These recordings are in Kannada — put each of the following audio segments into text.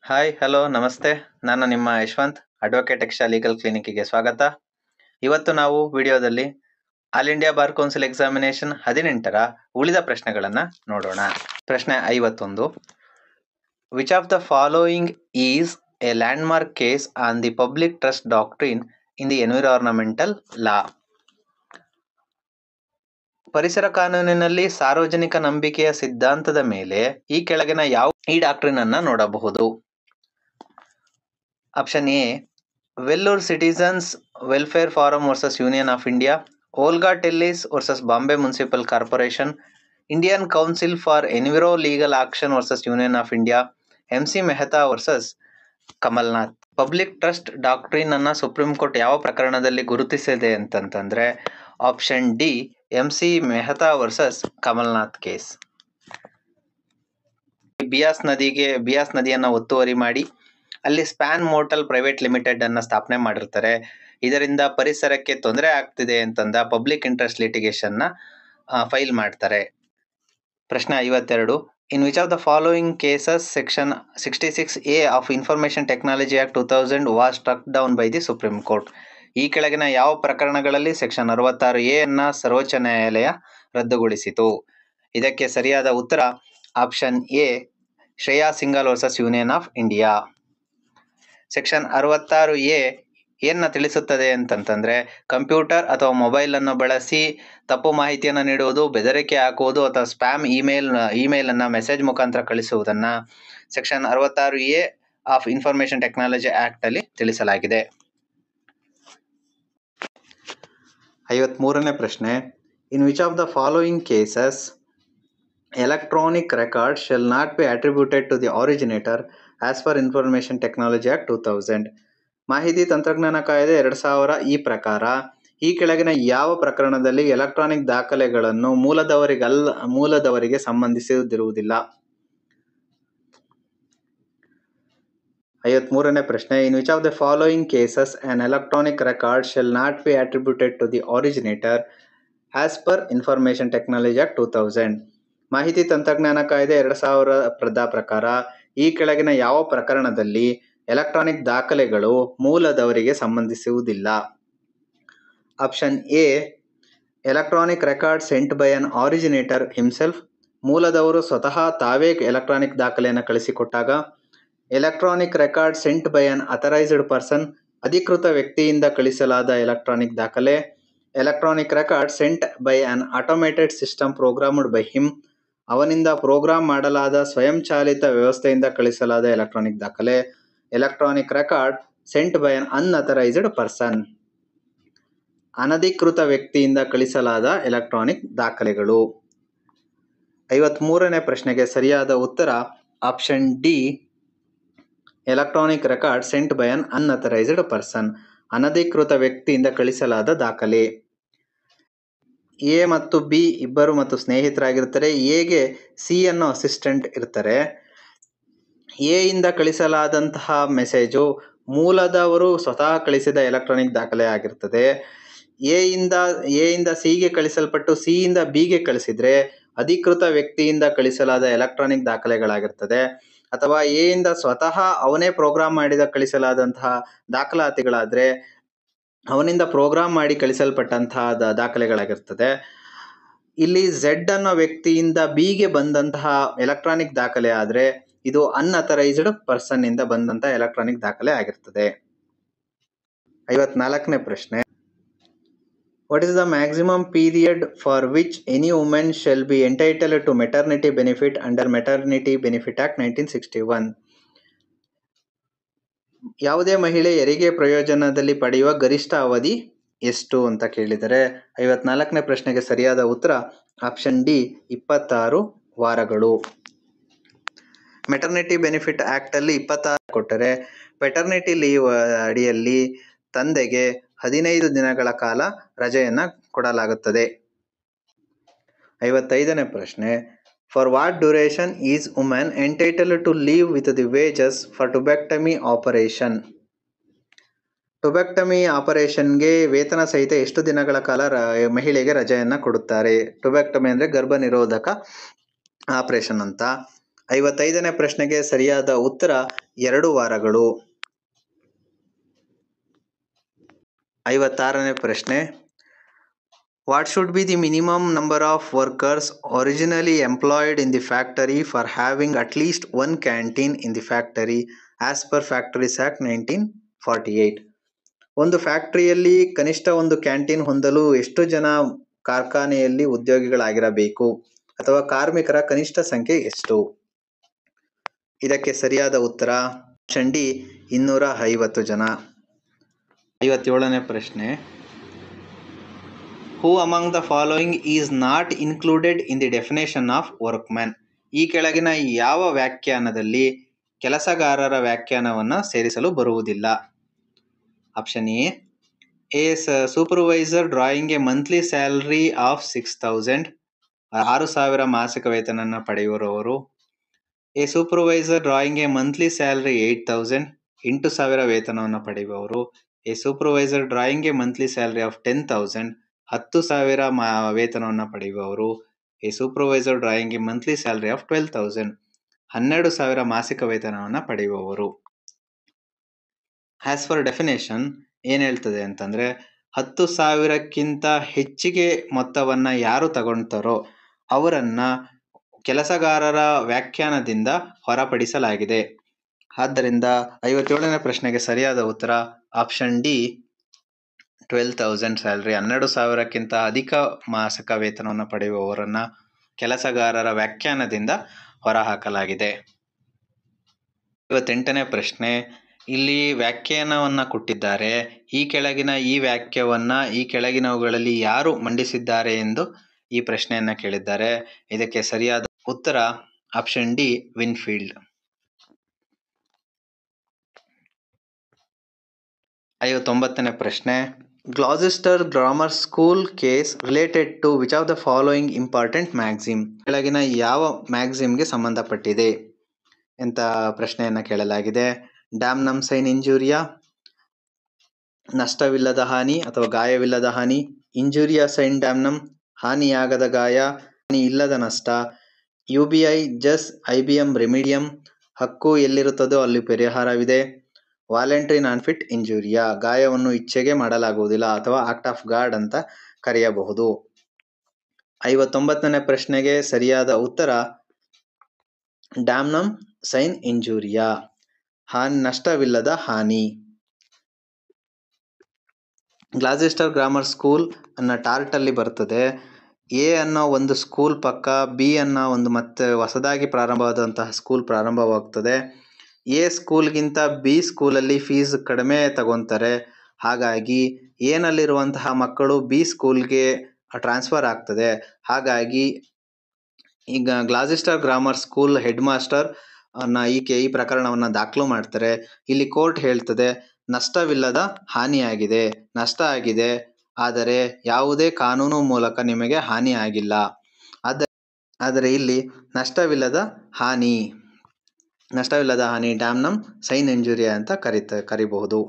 ಹಾಯ್, ಹಲೋ, ನಮಸ್ತೆ. ನಾನು ನಿಮ್ಮ ಯಶವಂತ್, ಅಡ್ವೊಕೇಟ್ ಎಕ್ಸ್ಟ್ರಾ ಲೀಗಲ್ ಕ್ಲಿನಿಕ್ಗೆ ಸ್ವಾಗತ. ಇವತ್ತು ನಾವು ವಿಡಿಯೋದಲ್ಲಿ all India bar council examination 18ರ ಉಳಿದ ಪ್ರಶ್ನೆಗಳನ್ನು ನೋಡೋಣ. ಪ್ರಶ್ನೆ 51. Which of the following is a landmark case on the public trust doctrine in the environmental law? ಪರಿಸರ ಕಾನೂನಿನಲ್ಲಿ ಸಾರ್ವಜನಿಕ ನಂಬಿಕೆಯ ಸಿದ್ಧಾಂತದ ಮೇಲೆ ಈ ಕೆಳಗಿನ ಈ ಡಾಕ್ಟ್ರಿನ್ ಅನ್ನ ನೋಡಬಹುದು. Option A, Vellore citizens welfare forum versus union of India, Olga Tellis versus Bombay municipal corporation, Indian council for enviro legal action versus union of India, MC Mehta versus Kamalnath. Public trust doctrine ಅನ್ನ ಸುಪ್ರೀಂ ಕೋರ್ಟ್ ಯಾವ ಪ್ರಕರಣದಲ್ಲಿ ಗುರುತಿಸಿದೆ ಅಂತಂದ್ರೆ option D, MC Mehta versus Kamalnath case. Beas ನದಿಯನ್ನ ಒತ್ತುವರಿ ಮಾಡಿ ಅಲ್ಲಿ ಸ್ಪ್ಯಾನ್ ಮೋಟಲ್ ಪ್ರೈವೇಟ್ ಲಿಮಿಟೆಡ್ ಅನ್ನ ಸ್ಥಾಪನೆ ಮಾಡಿರ್ತಾರೆ. ಇದರಿಂದ ಪರಿಸರಕ್ಕೆ ತೊಂದರೆ ಆಗ್ತಿದೆ ಅಂತಂದ ಪಬ್ಲಿಕ್ ಇಂಟ್ರೆಸ್ಟ್ ಲಿಟಿಗೇಷನ್ ನ ಫೈಲ್ ಮಾಡ್ತಾರೆ. ಪ್ರಶ್ನೆ 52. In which of the following cases section 66A of information technology act 2000 was struck down by the Supreme Court? ಈ ಕೆಳಗಿನ ಯಾವ ಪ್ರಕರಣಗಳಲ್ಲಿ ಸೆಕ್ಷನ್ 66A ಅನ್ನ ಸರ್ವೋಚ್ಚ ನ್ಯಾಯಾಲಯ ರದ್ದುಗೊಳಿಸಿತು? ಇದಕ್ಕೆ ಸರಿಯಾದ ಉತ್ತರ option A, Shreya Singhal versus union of India. Section 66A ಏನ ತಿಳಿಸುತ್ತದೆ ಅಂತಂದ್ರೆ ಕಂಪ್ಯೂಟರ್ ಅಥವಾ ಮೊಬೈಲ್ ಅನ್ನು ಬಳಸಿ ತಪ್ಪು ಮಾಹಿತಿಯನ್ನು ನೀಡುವುದು, ಬೆದರಿಕೆ ಹಾಕುವುದು ಅಥವಾ ಸ್ಪ್ಯಾಮ್ ಇಮೇಲ್ ಅನ್ನ ಮೆಸೇಜ್ ಮುಖಾಂತರ ಕಳಿಸುವುದನ್ನ section 66A of information technology act ಅಲ್ಲಿ ತಿಳಿಸಲಾಗಿದೆ. 53ನೇ ಪ್ರಶ್ನೆ. In which of the following cases electronic record shall not be attributed to the originator as per information technology act 2000? ಮಾಹಿತಿ ತಂತ್ರಜ್ಞಾನ ಕಾಯ್ದೆ 2000 ಈ ಪ್ರಕಾರ ಈ ಕೆಳಗಿನ ಯಾವ ಪ್ರಕರಣದಲ್ಲಿ ಎಲೆಕ್ಟ್ರಾನಿಕ್ ದಾಖಲೆಗಳನ್ನು ಮೂಲದವರಿಗೆ ಸಂಬಂಧಿಸಿರುವುದಿಲ್ಲ? 53ನೇ ಪ್ರಶ್ನೆ. In which of the following cases on electronic record shall not be attributed to the originator as per information technology act 2000? ಮಾಹಿತಿ ತಂತ್ರಜ್ಞಾನ ಕಾಯ್ದೆ 2000 ಪ್ರಕಾರ ಈ ಕೆಳಗಿನ ಯಾವ ಪ್ರಕರಣದಲ್ಲಿ ಎಲೆಕ್ಟ್ರಾನಿಕ್ ದಾಖಲೆಗಳು ಮೂಲದವರಿಗೆ ಸಂಬಂಧಿಸುವುದಿಲ್ಲ? Option A, electronic record sent by an originator himself, ಮೂಲದವರು ಸ್ವತಃ ತಾವೇ ಎಲೆಕ್ಟ್ರಾನಿಕ್ ದಾಖಲೆಯನ್ನು ಕಳಿಸಿಕೊಟ್ಟಾಗ. Electronic record sent by an authorised person, ಅಧಿಕೃತ ವ್ಯಕ್ತಿಯಿಂದ ಕಳಿಸಲಾದ ಎಲೆಕ್ಟ್ರಾನಿಕ್ ದಾಖಲೆ. Electronic record sent by an automated system programmed by him, ಅವನಿಂದ ಪ್ರೋಗ್ರಾಮ್ ಮಾಡಲಾದ ಸ್ವಯಂಚಾಲಿತ ವ್ಯವಸ್ಥೆಯಿಂದ ಕಳಿಸಲಾದ ಎಲೆಕ್ಟ್ರಾನಿಕ್ ದಾಖಲೆ. Electronic record sent by an unauthorised person, ಅನಧಿಕೃತ ವ್ಯಕ್ತಿಯಿಂದ ಕಳಿಸಲಾದ ಎಲೆಕ್ಟ್ರಾನಿಕ್ ದಾಖಲೆಗಳು. 53ನೇ ಪ್ರಶ್ನೆಗೆ ಸರಿಯಾದ ಉತ್ತರ option D, electronic record sent by an unauthorised person, ಅನಧಿಕೃತ ವ್ಯಕ್ತಿಯಿಂದ ಕಳಿಸಲಾದ ದಾಖಲೆ. ಎ ಮತ್ತು ಬಿ ಇಬ್ಬರು ಮತ್ತು ಸ್ನೇಹಿತರಾಗಿರ್ತಾರೆ. ಎಗೆ ಸಿ ಅನ್ನೋ ಅಸಿಸ್ಟೆಂಟ್ ಇರ್ತಾರೆ. ಎ ಇಂದ ಕಳಿಸಲಾದಂತಹ ಮೆಸೇಜು ಮೂಲದವರು ಸ್ವತಃ ಕಳಿಸಿದ ಎಲೆಕ್ಟ್ರಾನಿಕ್ ದಾಖಲೆ ಆಗಿರ್ತದೆ. ಎ ಇಂದ ಸಿಗೆ ಕಳಿಸಲ್ಪಟ್ಟು ಸಿ ಇಂದ ಬಿಗೆ ಕಳಿಸಿದ್ರೆ ಅಧಿಕೃತ ವ್ಯಕ್ತಿಯಿಂದ ಕಳಿಸಲಾದ ಎಲೆಕ್ಟ್ರಾನಿಕ್ ದಾಖಲೆಗಳಾಗಿರ್ತದೆ. ಅಥವಾ ಎ ಇಂದ ಸ್ವತಃ ಅವನೇ ಪ್ರೋಗ್ರಾಮ್ ಮಾಡಿದ ಕಳಿಸಲಾದಂತಹ ದಾಖಲಾತಿಗಳಾದ್ರೆ ಅವನಿಂದ ಪ್ರೋಗ್ರಾಮ್ ಮಾಡಿ ಕಳಿಸಲ್ಪಟ್ಟಂತಹ ದಾಖಲೆಗಳಾಗಿರ್ತದೆ. ಇಲ್ಲಿ ಝೆಡ್ ಅನ್ನೋ ವ್ಯಕ್ತಿಯಿಂದ ಬಿಗೆ ಬಂದಂತಹ ಎಲೆಕ್ಟ್ರಾನಿಕ್ ದಾಖಲೆ ಆದ್ರೆ ಇದು ಅನ್ಅಥರೈಸ್ಡ್ ಪರ್ಸನ್ ಇಂದ ಬಂದಂತಹ ಎಲೆಕ್ಟ್ರಾನಿಕ್ ದಾಖಲೆ ಆಗಿರ್ತದೆ. 54ನೇ ಪ್ರಶ್ನೆ. What is the maximum period for which any women shall be entitled to maternity benefit under maternity benefit act 1961? ಯಾವುದೇ ಮಹಿಳೆ ಹೆರಿಗೆ ಪ್ರಯೋಜನದಲ್ಲಿ ಪಡೆಯುವ ಗರಿಷ್ಠ ಅವಧಿ ಎಷ್ಟು ಅಂತ ಕೇಳಿದರೆ 54ನೇ ಪ್ರಶ್ನೆಗೆ ಸರಿಯಾದ ಉತ್ತರ ಆಪ್ಷನ್ ಡಿ, 26 ವಾರಗಳು. ಮೆಟರ್ನಿಟಿ ಬೆನಿಫಿಟ್ ಆಕ್ಟ್ ಅಲ್ಲಿ 26 ಕೊಟ್ಟರೆ ಪೆಟರ್ನಿಟಿ ಲೀವ್ ಅಡಿಯಲ್ಲಿ ತಂದೆಗೆ 15 ದಿನಗಳ ಕಾಲ ರಜೆಯನ್ನ ಕೊಡಲಾಗುತ್ತದೆ. 55ನೇ ಪ್ರಶ್ನೆ. For what duration is woman entitled to leave with the wages for tubectomy operation? Tubectomy ಆಪರೇಷನ್ಗೆ ವೇತನ ಸಹಿತ ಎಷ್ಟು ದಿನಗಳ ಕಾಲ ಮಹಿಳೆಗೆ ರಜೆಯನ್ನ ಕೊಡುತ್ತಾರೆ? ಟುಬೆಕ್ಟಮಿ ಅಂದ್ರೆ ಗರ್ಭ ನಿರೋಧಕ ಆಪರೇಷನ್ ಅಂತ. 55ನೇ ಪ್ರಶ್ನೆಗೆ ಸರಿಯಾದ ಉತ್ತರ 2 ವಾರಗಳು. 56ನೇ ಪ್ರಶ್ನೆ, what should be the minimum number of workers originally employed in the factory for having at least one canteen in the factory as per factories act 1948. ಒಂದು ಫ್ಯಾಕ್ಟರಿಯಲ್ಲಿ ಕನಿಷ್ಠ ಒಂದು ಕ್ಯಾಂಟೀನ್ ಹೊಂದಲು ಎಷ್ಟು ಜನ ಕಾರ್ಖಾನೆಯಲ್ಲಿ ಉದ್ಯೋಗಿಗಳಾಗಿರಬೇಕು ಅಥವಾ ಕಾರ್ಮಿಕರ ಕನಿಷ್ಠ ಸಂಖ್ಯೆ ಎಷ್ಟು? ಇದಕ್ಕೆ ಸರಿಯಾದ ಉತ್ತರ ಆಪ್ಷನ್ ಡಿ 250 ಜನ. 57ನೇ ಪ್ರಶ್ನೆ, who among the following is not included in the definition of workman? ಈ ಕೆಳಗಿನ ಯಾವ ವ್ಯಾಖ್ಯಾನದಲ್ಲಿ ಕೆಲಸಗಾರರ ವ್ಯಾಖ್ಯಾನವನ್ನು ಸೇರಿಸಲು ಬರುವುದಿಲ್ಲ? Option A supervisor drawing a monthly salary of 6000, 6000 ಮಾಸಿಕ ವೇತನವನ್ನು ಪಡೆಯುವವರು. A supervisor drawing a monthly salary 8000, 8000 ವೇತನವನ್ನು ಪಡೆಯುವವರು. A supervisor drawing a monthly salary of 10,000, 10,000 ವೇತನವನ್ನು ಪಡೆಯುವವರು. A supervisor drawing a monthly salary of 12,000, 12,000 ಮಾಸಿಕ ವೇತನವನ್ನು ಪಡೆಯುವವರು. ಆಸ್ ಫರ್ ಡೆಫಿನೇಷನ್ ಏನು ಹೇಳ್ತದೆ ಅಂತಂದರೆ, 10,000ಕ್ಕಿಂತ ಹೆಚ್ಚಿಗೆ ಮೊತ್ತವನ್ನು ಯಾರು ತಗೊಳ್ತಾರೋ ಅವರನ್ನು ಕೆಲಸಗಾರರ ವ್ಯಾಖ್ಯಾನದಿಂದ ಹೊರಪಡಿಸಲಾಗಿದೆ. ಆದ್ದರಿಂದ 57ನೇ ಪ್ರಶ್ನೆಗೆ ಸರಿಯಾದ ಉತ್ತರ ಆಪ್ಷನ್ ಡಿ 12,000 ಸ್ಯಾಲರಿ, 12,000ಕ್ಕಿಂತ ಅಧಿಕ ಮಾಸಿಕ ವೇತನವನ್ನು ಪಡೆಯುವವರನ್ನು ಕೆಲಸಗಾರರ ವ್ಯಾಖ್ಯಾನದಿಂದ ಹೊರಹಾಕಲಾಗಿದೆ. 58ನೇ ಪ್ರಶ್ನೆ, ಇಲ್ಲಿ ವ್ಯಾಖ್ಯಾನವನ್ನು ಕೊಟ್ಟಿದ್ದಾರೆ. ಈ ಕೆಳಗಿನ ಈ ವಾಕ್ಯವನ್ನು ಈ ಕೆಳಗಿನವುಗಳಲ್ಲಿ ಯಾರು ಮಂಡಿಸಿದ್ದಾರೆ ಎಂದು ಈ ಪ್ರಶ್ನೆಯನ್ನು ಕೇಳಿದ್ದಾರೆ. ಇದಕ್ಕೆ ಸರಿಯಾದ ಉತ್ತರ ಆಪ್ಷನ್ ಡಿ ವಿನ್ಫೀಲ್ಡ್. 59ನೇ ಪ್ರಶ್ನೆ, Gloucester grammar school case related to which of the following important maxim? ಕೆಳಗಿನ ಯಾವ ಮ್ಯಾಗ್ಝಿಮ್ಗೆ ಸಂಬಂಧಪಟ್ಟಿದೆ ಅಂತ ಪ್ರಶ್ನೆಯನ್ನು ಕೇಳಲಾಗಿದೆ. ಡ್ಯಾಮ್ನಮ್ ಸೈನ್ ಇಂಜೂರಿಯಾ, ನಷ್ಟವಿಲ್ಲದ ಹಾನಿ ಅಥವಾ ಗಾಯವಿಲ್ಲದ ಹಾನಿ, ಇಂಜೂರಿಯಾ ಸೈನ್ ಡ್ಯಾಮ್ನಮ್, ಹಾನಿಯಾಗದ ಗಾಯ, ಹಾನಿ ಇಲ್ಲದ ನಷ್ಟ, UBI ಜಸ್ IBM ರೆಮಿಡಿಯಂ, ಹಕ್ಕು ಎಲ್ಲಿರುತ್ತದೋ ಅಲ್ಲಿ ಪರಿಹಾರವಿದೆ, ವಾಲೆಂಟ್ರಿ ನಾನ್ಫಿಟ್ ಇಂಜೂರಿಯಾ, ಗಾಯವನ್ನು ಇಚ್ಛೆಗೆ ಮಾಡಲಾಗುವುದಿಲ್ಲ ಅಥವಾ ಆಕ್ಟ್ ಆಫ್ ಗಾಡ್ ಅಂತ ಕರೆಯಬಹುದು. 59ನೇ ಪ್ರಶ್ನೆಗೆ ಸರಿಯಾದ ಉತ್ತರ ಡ್ಯಾಮ್ನಮ್ ಸೈನ್ ಇಂಜೂರಿಯಾ, ನಷ್ಟವಿಲ್ಲದ ಹಾನಿ. ಗ್ಲಾಸೆಸ್ಟರ್ ಗ್ರಾಮರ್ ಸ್ಕೂಲ್ ಅನ್ನೋ ಟಾರ್ಟಲ್ಲಿ ಬರ್ತದೆ. ಎ ಅನ್ನೋ ಒಂದು ಸ್ಕೂಲ್ ಪಕ್ಕ ಬಿ ಅನ್ನೋ ಒಂದು ಮತ್ತೆ ಹೊಸದಾಗಿ ಪ್ರಾರಂಭವಾದಂತಹ ಸ್ಕೂಲ್ ಪ್ರಾರಂಭವಾಗ್ತದೆ. ಎ ಸ್ಕೂಲ್ಗಿಂತ ಬಿ ಸ್ಕೂಲಲ್ಲಿ ಫೀಸ್ ಕಡಿಮೆ ತಗೊತಾರೆ. ಹಾಗಾಗಿ ಏನಲ್ಲಿರುವಂತಹ ಮಕ್ಕಳು ಬಿ ಸ್ಕೂಲ್ಗೆ ಟ್ರಾನ್ಸ್ಫರ್ ಆಗ್ತದೆ. ಹಾಗಾಗಿ ಈಗ ಗ್ಲಾಸೆಸ್ಟರ್ ಗ್ರಾಮರ್ ಸ್ಕೂಲ್ ಹೆಡ್ ಮಾಸ್ಟರ್ ಈ ಪ್ರಕರಣವನ್ನು ದಾಖಲು ಮಾಡ್ತಾರೆ. ಇಲ್ಲಿ ಕೋರ್ಟ್ ಹೇಳ್ತದೆ ನಷ್ಟವಿಲ್ಲದ ಹಾನಿಯಾಗಿದೆ, ನಷ್ಟ ಆಗಿದೆ, ಆದರೆ ಯಾವುದೇ ಕಾನೂನು ಮೂಲಕ ನಿಮಗೆ ಹಾನಿ ಆಗಿಲ್ಲ. ಆದರೆ ಇಲ್ಲಿ ನಷ್ಟವಿಲ್ಲದ ಹಾನಿ ಡ್ಯಾಮ್ನಮ್ ಸೈನ್ ಇಂಜುರಿ ಅಂತ ಕರಿಬಹುದು.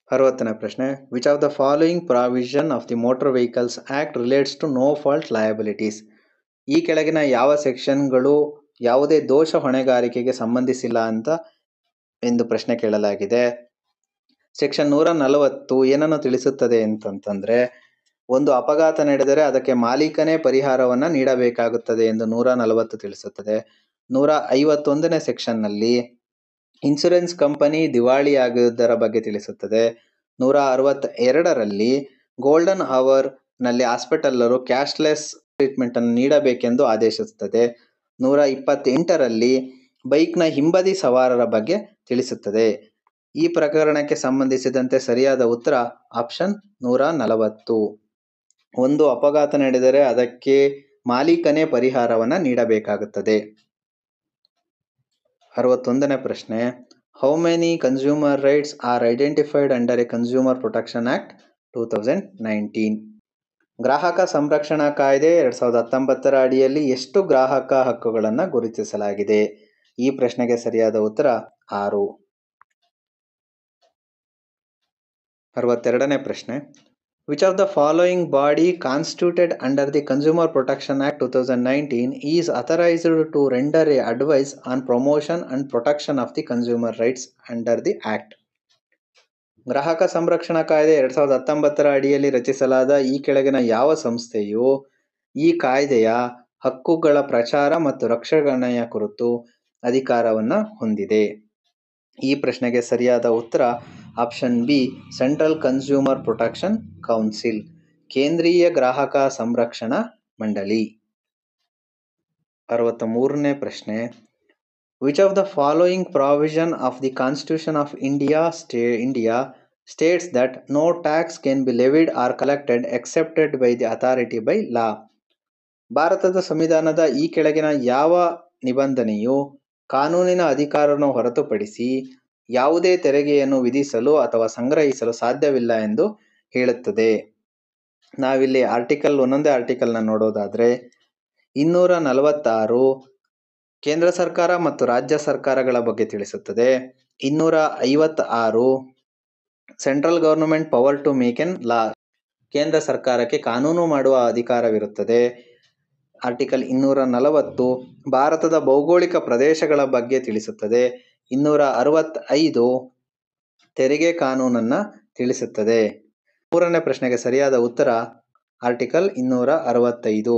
60ನೇ ಪ್ರಶ್ನೆ, which of the following provision of the motor vehicles act relates to no fault liabilities? ಈ ಕೆಳಗಿನ ಯಾವ ಸೆಕ್ಷನ್ಗಳು ಯಾವುದೇ ದೋಷ ಹೊಣೆಗಾರಿಕೆಗೆ ಸಂಬಂಧಿಸಿಲ್ಲ ಎಂದು ಪ್ರಶ್ನೆ ಕೇಳಲಾಗಿದೆ. ಸೆಕ್ಷನ್ 140 ಏನನ್ನು ತಿಳಿಸುತ್ತದೆ ಅಂತಂತಂದರೆ, ಒಂದು ಅಪಘಾತ ನಡೆದರೆ ಅದಕ್ಕೆ ಮಾಲೀಕನೇ ಪರಿಹಾರವನ್ನು ನೀಡಬೇಕಾಗುತ್ತದೆ ಎಂದು 140 ತಿಳಿಸುತ್ತದೆ. 151ನೇ ಸೆಕ್ಷನ್ನಲ್ಲಿ ಇನ್ಶೂರೆನ್ಸ್ ಕಂಪನಿ ದಿವಾಳಿಯಾಗುವುದರ ಬಗ್ಗೆ ತಿಳಿಸುತ್ತದೆ. 162ರಲ್ಲಿ ಗೋಲ್ಡನ್ ಅವರ್ ನಲ್ಲಿ ಹಾಸ್ಪಿಟಲ್ಲರು ಕ್ಯಾಶ್ಲೆಸ್ ಟ್ರೀಟ್ಮೆಂಟನ್ನು ನೀಡಬೇಕೆಂದು ಆದೇಶಿಸುತ್ತದೆ. 128ರಲ್ಲಿ ಬೈಕ್ನ ಹಿಂಬದಿ ಸವಾರರ ಬಗ್ಗೆ ತಿಳಿಸುತ್ತದೆ. ಈ ಪ್ರಕರಣಕ್ಕೆ ಸಂಬಂಧಿಸಿದಂತೆ ಸರಿಯಾದ ಉತ್ತರ ಆಪ್ಷನ್ 140. ಒಂದು ಅಪಘಾತ ನಡೆದರೆ ಅದಕ್ಕೆ ಮಾಲೀಕನೇ ಪರಿಹಾರವನ್ನು ನೀಡಬೇಕಾಗುತ್ತದೆ. 61ನೇ ಪ್ರಶ್ನೆ, how many consumer rights are identified under A consumer protection act 2019? ಗ್ರಾಹಕ ಸಂರಕ್ಷಣಾ ಕಾಯ್ದೆ 2019ರ ಅಡಿಯಲ್ಲಿ ಎಷ್ಟು ಗ್ರಾಹಕ ಹಕ್ಕುಗಳನ್ನು ಗುರುತಿಸಲಾಗಿದೆ? ಈ ಪ್ರಶ್ನೆಗೆ ಸರಿಯಾದ ಉತ್ತರ 6. 62ನೇ ಪ್ರಶ್ನೆ, Which of the following body constituted under the Consumer Protection Act 2019 is authorized to render a advice on promotion and protection of the consumer rights under the Act? ಗ್ರಾಹಕ ಸಂರಕ್ಷಣಾ ಕಾಯ್ದೆ 2019ರ ಅಡಿಯಲ್ಲಿ ರಚಿಸಲಾದ ಈ ಕೆಳಗಿನ ಯಾವ ಸಂಸ್ಥೆಯು ಈ ಕಾಯ್ದೆಯ ಹಕ್ಕುಗಳ ಪ್ರಚಾರ ಮತ್ತು ರಕ್ಷಣೆಯ ಕುರಿತು ಅಧಿಕಾರವನ್ನು ಹೊಂದಿದೆ? ಈ ಪ್ರಶ್ನೆಗೆ ಸರಿಯಾದ ಉತ್ತರ option B, central consumer protection council, ಕೇಂದ್ರೀಯ ಗ್ರಾಹಕ ಸಂರಕ್ಷಣಾ ಮಂಡಳಿ. 63ನೇ ಪ್ರಶ್ನೆ, which of the following provision of the constitution of India states that no tax can be levied or collected excepted by the authority by law? ಭಾರತದ ಸಂವಿಧಾನದ ಈ ಕೆಳಗಿನ ಯಾವ ನಿಬಂಧನೆಯು ಕಾನೂನಿನ ಅಧಿಕಾರವನ್ನು ಹೊರತುಪಡಿಸಿ ಯಾವುದೇ ತೆರಿಗೆಯನ್ನು ವಿಧಿಸಲು ಅಥವಾ ಸಂಗ್ರಹಿಸಲು ಸಾಧ್ಯವಿಲ್ಲ ಎಂದು ಹೇಳುತ್ತದೆ? ನಾವಿಲ್ಲಿ ಒಂದೊಂದೇ ಆರ್ಟಿಕಲ್ನ ನೋಡೋದಾದ್ರೆ 246 ಕೇಂದ್ರ ಸರ್ಕಾರ ಮತ್ತು ರಾಜ್ಯ ಸರ್ಕಾರಗಳ ಬಗ್ಗೆ ತಿಳಿಸುತ್ತದೆ. 256 central government power to make an law, ಕೇಂದ್ರ ಸರ್ಕಾರಕ್ಕೆ ಕಾನೂನು ಮಾಡುವ ಅಧಿಕಾರವಿರುತ್ತದೆ. ಆರ್ಟಿಕಲ್ 240 ಭಾರತದ ಭೌಗೋಳಿಕ ಪ್ರದೇಶಗಳ ಬಗ್ಗೆ ತಿಳಿಸುತ್ತದೆ. 265 ತೆರಿಗೆ ಕಾನೂನನ್ನು ತಿಳಿಸುತ್ತದೆ. 3ನೇ ಪ್ರಶ್ನೆಗೆ ಸರಿಯಾದ ಉತ್ತರ ಆರ್ಟಿಕಲ್ 265.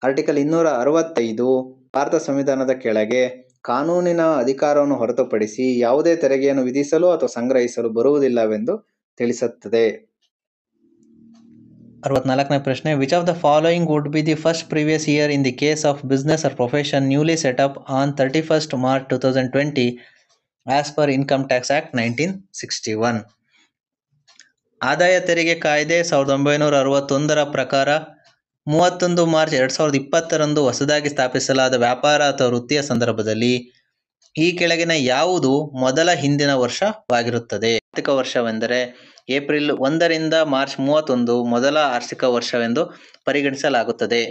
ಆರ್ಟಿಕಲ್ 265 ಭಾರತ ಸಂವಿಧಾನದ ಕೆಳಗೆ ಕಾನೂನಿನ ಅಧಿಕಾರವನ್ನು ಹೊರತುಪಡಿಸಿ ಯಾವುದೇ ತೆರಿಗೆಯನ್ನು ವಿಧಿಸಲು ಅಥವಾ ಸಂಗ್ರಹಿಸಲು ಬರುವುದಿಲ್ಲವೆಂದು ತಿಳಿಸುತ್ತದೆ. 64ನೇ ಪ್ರಶ್ನೆ, which of the following would be the first previous year in the case of business or profession newly set up on 31st March 2020 as per income tax act 1961? ಆದಾಯ ತೆರಿಗೆ ಕಾಯ್ದೆ 1961ರ ಪ್ರಕಾರ 31 ಮಾರ್ಚ್ 2020ರಂದು ಹೊಸದಾಗಿ ಸ್ಥಾಪಿಸಲಾದ ವ್ಯಾಪಾರ ಅಥವಾ ವೃತ್ತಿಯ ಸಂದರ್ಭದಲ್ಲಿ ಈ ಕೆಳಗಿನ ಯಾವುದು ಮೊದಲ ಹಿಂದಿನ ವರ್ಷವಾಗಿರುತ್ತದೆ? ಆರ್ಥಿಕ ವರ್ಷವೆಂದರೆ ಏಪ್ರಿಲ್ 1ರಿಂದ ಮಾರ್ಚ್ 31 ಮೊದಲ ಆರ್ಥಿಕ ವರ್ಷವೆಂದು ಪರಿಗಣಿಸಲಾಗುತ್ತದೆ.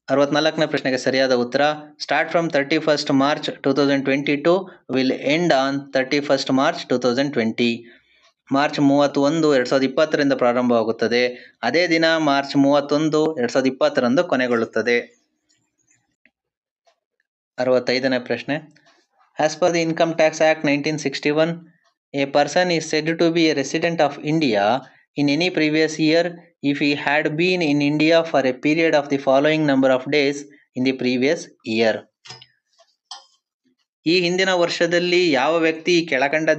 64ನೇ ಪ್ರಶ್ನೆಗೆ ಸರಿಯಾದ ಉತ್ತರ start from 31st March 2022 will end on 31st March 2020. March 31, 2020ರಿಂದ ಪ್ರಾರಂಭವಾಗುತ್ತದೆ. ಅದೇ ದಿನ ಮಾರ್ಚ್ 31, 2020ರಂದು ಕೊನೆಗೊಳ್ಳುತ್ತದೆ. 65ನೇ ಪ್ರಶ್ನೆ, as per the income tax act 1961, a person is said to be a resident of India in any previous year if he had been in India for a period of the following number of days in the previous year. ಈ ಹಿಂದಿನ ವರ್ಷದಲ್ಲಿ ಯಾವ ವ್ಯಕ್ತಿ ಕೆಳಕಂಡ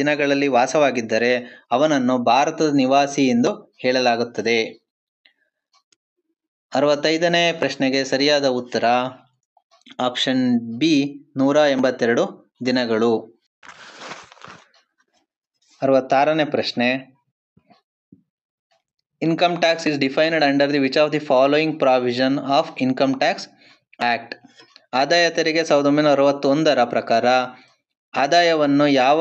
ದಿನಗಳಲ್ಲಿ ವಾಸವಾಗಿದ್ದರೆ ಅವನನ್ನು ಭಾರತದ ನಿವಾಸಿ ಎಂದು ಹೇಳಲಾಗುತ್ತದೆ. 65ನೇ ಪ್ರಶ್ನೆಗೆ ಸರಿಯಾದ ಉತ್ತರ ಆಪ್ಷನ್ ಬಿ, 182 ದಿನಗಳು. 66ನೇ ಪ್ರಶ್ನೆ, income tax is defined under the which of the following provision of Income Tax Act? ಆದಾಯ ತೆರಿಗೆ 1961ರ ಪ್ರಕಾರ ಆದಾಯವನ್ನು ಯಾವ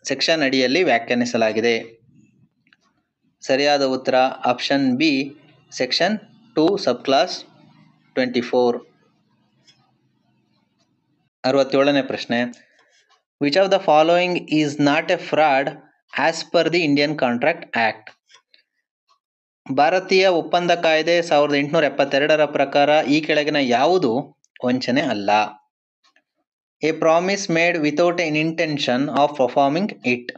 ಸೆಕ್ಷನ್ ಅಡಿಯಲ್ಲಿ ವ್ಯಾಖ್ಯಾನಿಸಲಾಗಿದೆ? ಸರಿಯಾದ ಉತ್ತರ ಆಪ್ಷನ್ ಬಿ, ಸೆಕ್ಷನ್ 2 ಸಬ್ ಕ್ಲಾಸ್ 24. 67ನೇ ಪ್ರಶ್ನೆ, which of the following is not A fraud as per the Indian contract act? ಭಾರತೀಯ ಒಪ್ಪಂದ ಕಾಯ್ದೆ 1872ರ ಪ್ರಕಾರ ಈ ಕೆಳಗಿನ ಯಾವುದು ವಂಚನೆ ಅಲ್ಲ? A promise made without an intention of performing it,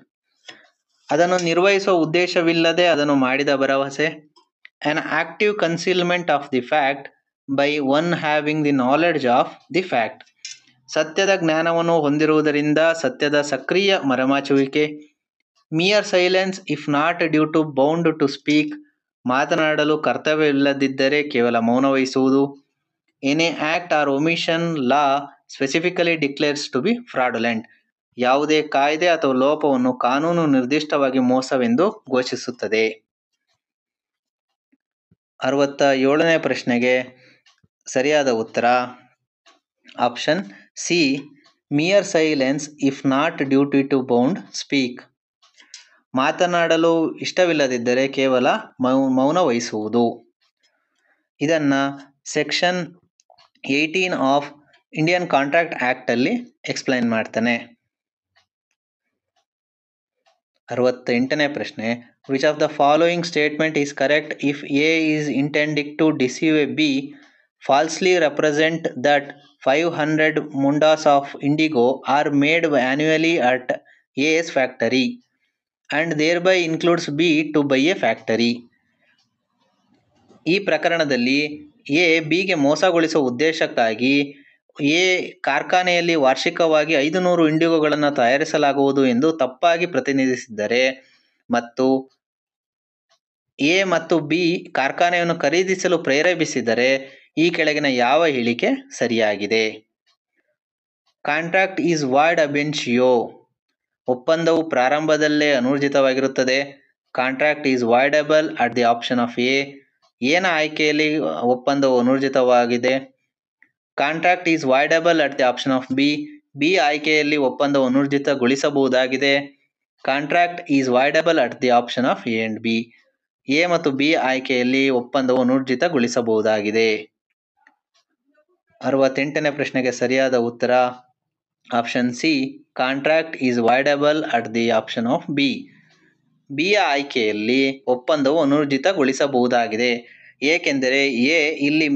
ಅದನ್ನು ನಿರ್ವಹಿಸುವ ಉದ್ದೇಶವಿಲ್ಲದೆ ಅದನ್ನು ಮಾಡಿದ ಭರವಸೆ. An active concealment of the fact by one having the knowledge of the fact, ಸತ್ಯದ ಜ್ಞಾನವನ್ನು ಹೊಂದಿರುವುದರಿಂದ ಸತ್ಯದ ಸಕ್ರಿಯ ಮರೆಮಾಚುವಿಕೆ. Mere silence if not due to bound to speak, ಮಾತನಾಡಲು ಕರ್ತವ್ಯವಿಲ್ಲದಿದ್ದರೆ ಕೇವಲ ಮೌನ ವಹಿಸುವುದು. Any act or omission law specifically declares to be fraudulent, ಯಾವುದೇ ಕಾಯ್ದೆ ಅಥವಾ ಲೋಪವನ್ನು ಕಾನೂನು ನಿರ್ದಿಷ್ಟವಾಗಿ ಮೋಸವೆಂದು ಘೋಷಿಸುತ್ತದೆ. 67ನೇ ಪ್ರಶ್ನೆಗೆ ಸರಿಯಾದ ಉತ್ತರ option C, mere silence if not duty to bound speak, ಮಾತನಾಡಲು ಇಷ್ಟವಿಲ್ಲದಿದ್ದರೆ ಕೇವಲ ಮೌನ ವಹಿಸುವುದು. ಇದನ್ನು ಸೆಕ್ಷನ್ 18 ಆಫ್ ಇಂಡಿಯನ್ ಕಾಂಟ್ರಾಕ್ಟ್ ಆ್ಯಕ್ಟಲ್ಲಿ ಎಕ್ಸ್ಪ್ಲೈನ್ ಮಾಡ್ತಾನೆ. 68ನೇ ಪ್ರಶ್ನೆ, which of the following statement is correct if A is intending to deceive A B, falsely represent that 500 mundas of indigo are made annually at A's factory and thereby includes B to buy a factory. ಈ ಪ್ರಕರಣದಲ್ಲಿ ಎ ಬಿಗೆ ಮೋಸಗೊಳಿಸುವ ಉದ್ದೇಶಕ್ಕಾಗಿ ಎ ಕಾರ್ಖಾನೆಯಲ್ಲಿ ವಾರ್ಷಿಕವಾಗಿ 500 ಇಂಡಿಗೋಗಳನ್ನು ತಯಾರಿಸಲಾಗುವುದು ಎಂದು ತಪ್ಪಾಗಿ ಪ್ರತಿನಿಧಿಸಿದ್ದರೆ ಮತ್ತು ಎ ಮತ್ತು ಬಿ ಕಾರ್ಖಾನೆಯನ್ನು ಖರೀದಿಸಲು ಪ್ರೇರೇಪಿಸಿದರೆ ಈ ಕೆಳಗಿನ ಯಾವ ಹೇಳಿಕೆ ಸರಿಯಾಗಿದೆ? Contract is void ab initio, ಒಪ್ಪಂದವು ಪ್ರಾರಂಭದಲ್ಲೇ ಅನೂರ್ಜಿತವಾಗಿರುತ್ತದೆ. Contract is voidable at the option of A, ಎನ ಆಯ್ಕೆಯಲ್ಲಿ ಒಪ್ಪಂದವು ಅನೂರ್ಜಿತವಾಗಿದೆ. Contract is voidable at the option of B, B ಆಯ್ಕೆಯಲ್ಲಿ ಒಪ್ಪಂದವು ಅನೂರ್ಜಿತಗೊಳಿಸಬಹುದಾಗಿದೆ. Contract is voidable at the option of A and B, A ಮತ್ತು ಬಿ ಆಯ್ಕೆಯಲ್ಲಿ ಒಪ್ಪಂದವು ಅನೂರ್ಜಿತಗೊಳಿಸಬಹುದಾಗಿದೆ. 68ನೇ ಪ್ರಶ್ನೆಗೆ ಸರಿಯಾದ ಉತ್ತರ option C, contract is voidable at the option of B. ಬಿಯ ಆಯ್ಕೆಯಲ್ಲಿ ಒಪ್ಪಂದವು ಅನೂರ್ಜಿತಗೊಳಿಸಬಹುದಾಗಿದೆ. ಏಕೆಂದರೆ ಎ ಇಲ್ಲಿ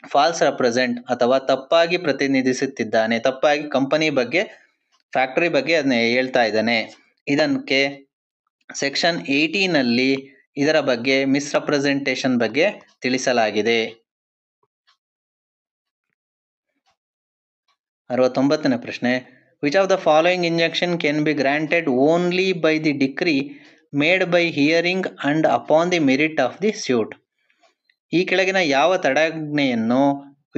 ಫಾಲ್ಸ್ ರೆಪ್ರೆಸೆಂಟ್ ಅಥವಾ ತಪ್ಪಾಗಿ ಪ್ರತಿನಿಧಿಸುತ್ತಿದ್ದಾನೆ, ತಪ್ಪಾಗಿ ಕಂಪನಿ ಬಗ್ಗೆ, ಫ್ಯಾಕ್ಟರಿ ಬಗ್ಗೆ ಅದನ್ನ ಹೇಳ್ತಾ ಇದ್ದಾನೆ. ಇದಕ್ಕೆ ಸೆಕ್ಷನ್ 18ನಲ್ಲಿ ಇದರ ಬಗ್ಗೆ ಮಿಸ್ರೆಪ್ರೆಸೆಂಟೇಷನ್ ಬಗ್ಗೆ ತಿಳಿಸಲಾಗಿದೆ. 69ನೇ ಪ್ರಶ್ನೆ, which of the following injection can be granted only by the decree made by hearing and upon the merit of the suit? ಈ ಕೆಳಗಿನ ಯಾವ ತಡೆಯಾಜ್ಞೆಯನ್ನು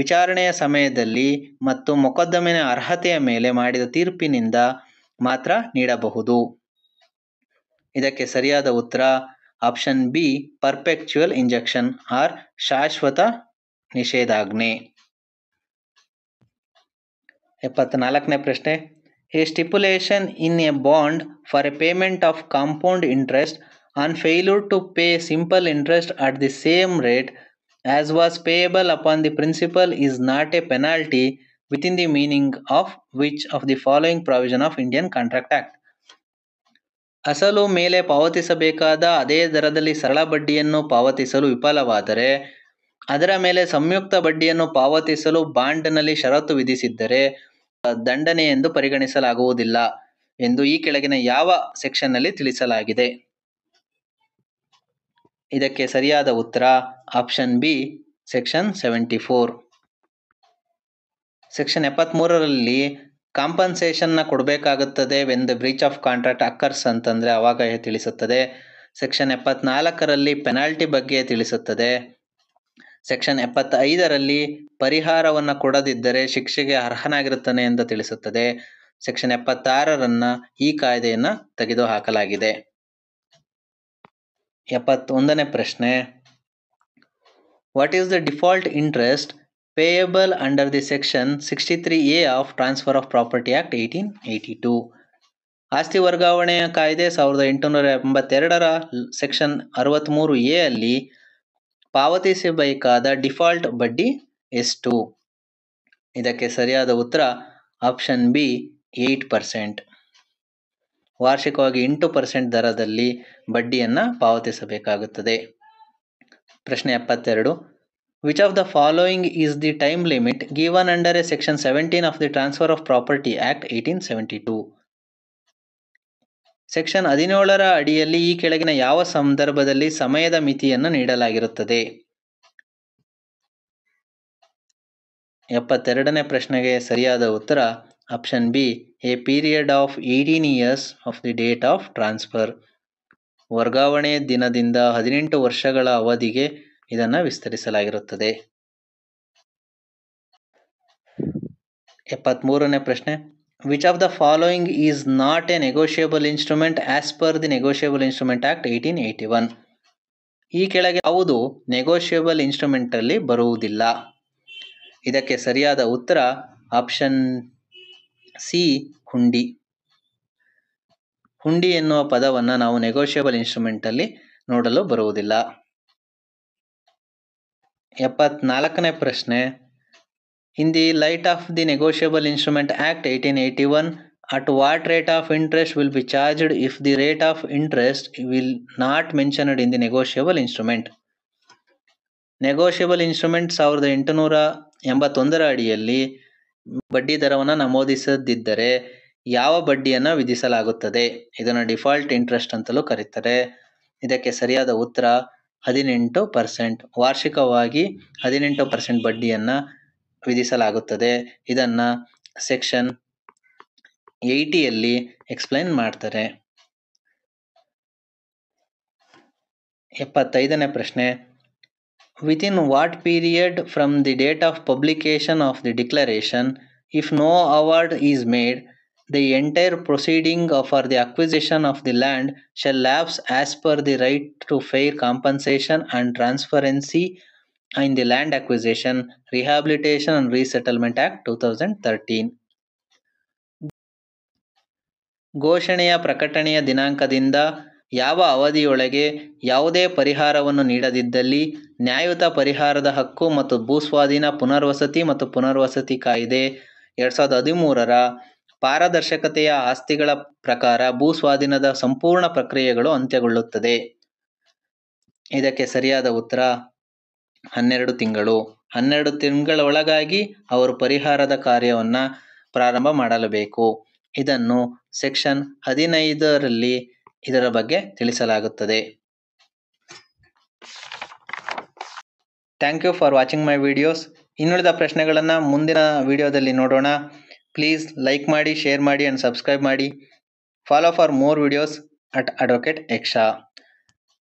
ವಿಚಾರಣೆಯ ಸಮಯದಲ್ಲಿ ಮತ್ತು ಮೊಕದ್ದಮೆಯ ಅರ್ಹತೆಯ ಮೇಲೆ ಮಾಡಿದ ತೀರ್ಪಿನಿಂದ ಮಾತ್ರ ನೀಡಬಹುದು? ಇದಕ್ಕೆ ಸರಿಯಾದ ಉತ್ತರ option B, perpetual injunction or ಶಾಶ್ವತ ನಿಷೇಧಾಜ್ಞೆ. 74ನೇ ಪ್ರಶ್ನೆ, a stipulation in a bond for a payment of compound interest on failure to pay simple interest at the same rate as was payable upon the principal is not a penalty within the meaning of which of the following provision of Indian contract act? ಅಸಲು ಮೇಲೆ ಪಾವತಿಸಬೇಕಾದ ಅದೇ ದರದಲ್ಲಿ ಸರಳ ಬಡ್ಡಿಯನ್ನು ಪಾವತಿಸಲು ವಿಫಲವಾದರೆ ಅದರ ಮೇಲೆ ಸಂಯುಕ್ತ ಬಡ್ಡಿಯನ್ನು ಪಾವತಿಸಲು ಬಾಂಡ್ನಲ್ಲಿ ಷರತ್ತು ವಿಧಿಸಿದ್ದರೆ ದಂಡನೆ ಎಂದು ಪರಿಗಣಿಸಲಾಗುವುದಿಲ್ಲ ಎಂದು ಈ ಕೆಳಗಿನ ಯಾವ ಸೆಕ್ಷನ್ನಲ್ಲಿ ತಿಳಿಸಲಾಗಿದೆ? ಇದಕ್ಕೆ ಸರಿಯಾದ ಉತ್ತರ ಆಪ್ಷನ್ ಬಿ, ಸೆಕ್ಷನ್ 74. ಸೆಕ್ಷನ್ 73ರಲ್ಲಿ ಕಾಂಪನ್ಸೇಷನ್ನ ಕೊಡಬೇಕಾಗುತ್ತದೆ when the breach of contract occurs ಅಂತಂದರೆ ಅವಾಗ ತಿಳಿಸುತ್ತದೆ. ಸೆಕ್ಷನ್ 74ರಲ್ಲಿ ಪೆನಾಲ್ಟಿ ಬಗ್ಗೆ ತಿಳಿಸುತ್ತದೆ. ಸೆಕ್ಷನ್ 75ರಲ್ಲಿ ಪರಿಹಾರವನ್ನು ಕೊಡದಿದ್ದರೆ ಶಿಕ್ಷೆಗೆ ಅರ್ಹನಾಗಿರುತ್ತಾನೆ ಎಂದು ತಿಳಿಸುತ್ತದೆ. ಸೆಕ್ಷನ್ 76ರನ್ನ ಈ ಕಾಯ್ದೆಯನ್ನು ತೆಗೆದುಹಾಕಲಾಗಿದೆ. 71ನೇ ಪ್ರಶ್ನೆ, what is the default interest payable under the section 63A of transfer of property act 1882? ಆಸ್ತಿ ವರ್ಗಾವಣೆಯ ಕಾಯ್ದೆ 1882ರ ಸೆಕ್ಷನ್ 63A ಅಲ್ಲಿ ಪಾವತಿಸಬೇಕಾದ ಡಿಫಾಲ್ಟ್ ಬಡ್ಡಿ ಎಷ್ಟು? ಇದಕ್ಕೆ ಸರಿಯಾದ ಉತ್ತರ ಆಪ್ಷನ್ ಬಿ, 8%. ವಾರ್ಷಿಕವಾಗಿ 8% ದರದಲ್ಲಿ ಬಡ್ಡಿಯನ್ನು ಪಾವತಿಸಬೇಕಾಗುತ್ತದೆ. ಪ್ರಶ್ನೆ 72, which of the following is the time limit given under A section 17 of the transfer of property act 1872? Section 17ರ ಅಡಿಯಲ್ಲಿ ಈ ಕೆಳಗಿನ ಯಾವ ಸಂದರ್ಭದಲ್ಲಿ ಸಮಯದ ಮಿತಿಯನ್ನು ನೀಡಲಾಗಿರುತ್ತದೆ? 72ನೇ ಪ್ರಶ್ನೆಗೆ ಸರಿಯಾದ ಉತ್ತರ option B, A period of 18 years of the date of transfer. ವರ್ಗಾವಣೆ ದಿನದಿಂದ 18 ವರ್ಷಗಳ ಅವಧಿಗೆ ಇದನ್ನು ವಿಸ್ತರಿಸಲಾಗಿರುತ್ತದೆ. 73ನೇ ಪ್ರಶ್ನೆ, which of the following is not A negotiable instrument as per the negotiable instrument act 1881? ಈ ಕೆಳಗೆ ಯಾವುದು ನೆಗೋಷಿಯಬಲ್ ಇನ್ಸ್ಟ್ರೂಮೆಂಟಲ್ಲಿ ಬರುವುದಿಲ್ಲ? ಇದಕ್ಕೆ ಸರಿಯಾದ ಉತ್ತರ ಆಪ್ಷನ್ ಸಿ, ಹುಂಡಿ. ಹುಂಡಿ ಎನ್ನುವ ಪದವನ್ನು ನಾವು ನೆಗೋಷಿಯಬಲ್ ಇನ್ಸ್ಟ್ರೂಮೆಂಟಲ್ಲಿ ನೋಡಲು ಬರುವುದಿಲ್ಲ. 74ನೇ ಪ್ರಶ್ನೆ, in the light off the negotiable instrument act 1881 At what rate of interest will be charged if the rate of interest will not mentioned in the negotiable instrument? Negotiable instrument 1881 ಅಡಿಯಲ್ಲಿ ಬಡ್ಡಿ ದರವನ್ನು ನಮೂದಿಸದಿದ್ದರೆ ಯಾವ ಬಡ್ಡಿಯನ್ನು ವಿಧಿಸಲಾಗುತ್ತದೆ? ಇದನ್ನು ಡಿಫಾಲ್ಟ್ ಇಂಟ್ರೆಸ್ಟ್ ಅಂತಲೂ ಕರೀತಾರೆ. ಇದಕ್ಕೆ ಸರಿಯಾದ ಉತ್ತರ 18%. ವಾರ್ಷಿಕವಾಗಿ 18% ಬಡ್ಡಿಯನ್ನು ವಿಧಿಸಲಾಗುತ್ತದೆ. ಇದನ್ನು ಸೆಕ್ಷನ್ 80ಯಲ್ಲಿ ಎಕ್ಸ್ಪ್ಲೈನ್ ಮಾಡ್ತಾರೆ. 75ನೇ ಪ್ರಶ್ನೆ. Within what period from the date of publication of the declaration, if no award is made, the entire proceeding for the acquisition of the land shall lapse as per the right to fair compensation and transparency in the Land Acquisition, Rehabilitation and Resettlement Act 2013. ಘೋಷಣೆಯ ಪ್ರಕಟಣೆಯ ದಿನಾಂಕದಿಂದ ಯಾವ ಅವಧಿಯೊಳಗೆ ಯಾವುದೇ ಪರಿಹಾರವನ್ನು ನೀಡದಿದ್ದಲ್ಲಿ ನ್ಯಾಯಯುತ ಪರಿಹಾರದ ಹಕ್ಕು ಮತ್ತು ಭೂಸ್ವಾಧೀನ ಪುನರ್ವಸತಿ ಮತ್ತು ಪುನರ್ವಸತಿ ಕಾಯ್ದೆ 2013ರ ಪಾರದರ್ಶಕತೆಯ ಆಸ್ತಿಗಳ ಪ್ರಕಾರ ಭೂಸ್ವಾಧೀನದ ಸಂಪೂರ್ಣ ಪ್ರಕ್ರಿಯೆಗಳು ಅಂತ್ಯಗೊಳ್ಳುತ್ತದೆ. ಇದಕ್ಕೆ ಸರಿಯಾದ ಉತ್ತರ 12 ತಿಂಗಳು. 12 ತಿಂಗಳೊಳಗಾಗಿ ಅವರು ಪರಿಹಾರದ ಕಾರ್ಯವನ್ನು ಪ್ರಾರಂಭ ಮಾಡಲೇಬೇಕು. ಇದನ್ನು ಸೆಕ್ಷನ್ 15ರಲ್ಲಿ ಇದರ ಬಗ್ಗೆ ತಿಳಿಸಲಾಗುತ್ತದೆ. Thank you for watching my videos. ಇನ್ನುಳಿದ ಪ್ರಶ್ನೆಗಳನ್ನು ಮುಂದಿನ ವಿಡಿಯೋದಲ್ಲಿ ನೋಡೋಣ. ಪ್ಲೀಸ್ ಲೈಕ್ ಮಾಡಿ, ಶೇರ್ ಮಾಡಿ ಆ್ಯಂಡ್ ಸಬ್ಸ್ಕ್ರೈಬ್ ಮಾಡಿ. Follow for more videos at advocate ಯಕ್ಷ.